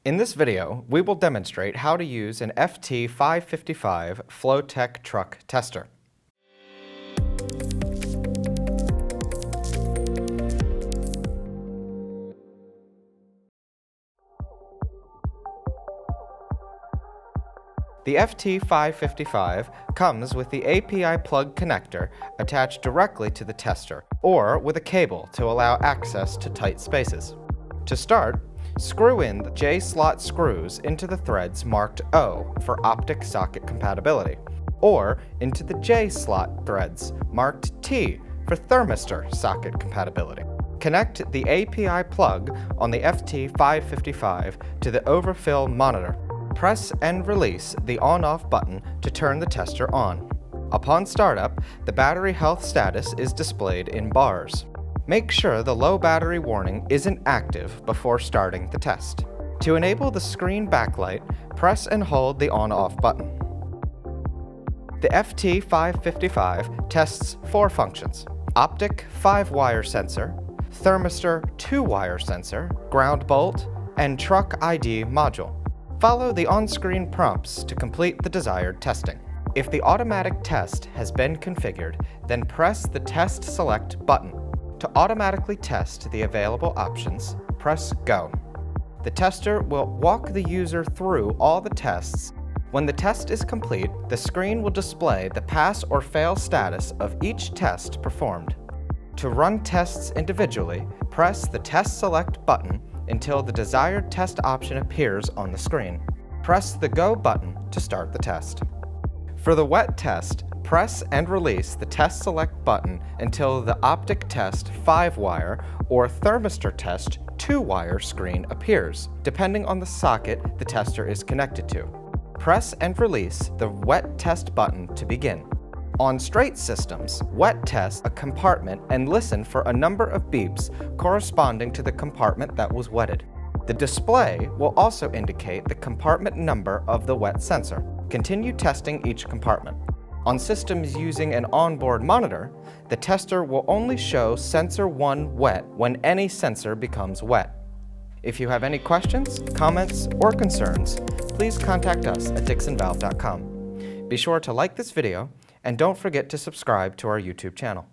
In this video, we will demonstrate how to use an FT555 FloTech Truck Tester. The FT555 comes with the API plug connector attached directly to the tester, or with a cable to allow access to tight spaces. To start, screw in the J-slot screws into the threads marked O for optic socket compatibility, or into the J-slot threads marked T for thermistor socket compatibility. Connect the API plug on the FT555 to the overfill monitor. Press and release the on-off button to turn the tester on. Upon startup, the battery health status is displayed in bars. Make sure the low battery warning isn't active before starting the test. To enable the screen backlight, press and hold the on-off button. The FT555 tests 4 functions: optic 5-wire sensor, thermistor 2-wire sensor, ground bolt, and truck ID module. Follow the on-screen prompts to complete the desired testing. If the automatic test has been configured, then press the Test Select button. To automatically test the available options, press Go. The tester will walk the user through all the tests. When the test is complete, the screen will display the pass or fail status of each test performed. To run tests individually, press the Test Select button until the desired test option appears on the screen. Press the Go button to start the test. For the wet test, press and release the Test Select button until the Optic Test 5-wire or Thermistor Test 2-wire screen appears, depending on the socket the tester is connected to. Press and release the Wet Test button to begin. On straight systems, wet test a compartment and listen for a number of beeps corresponding to the compartment that was wetted. The display will also indicate the compartment number of the wet sensor. Continue testing each compartment. On systems using an onboard monitor, the tester will only show sensor 1 wet when any sensor becomes wet. If you have any questions, comments, or concerns, please contact us at dixonvalve.com. Be sure to like this video, and don't forget to subscribe to our YouTube channel.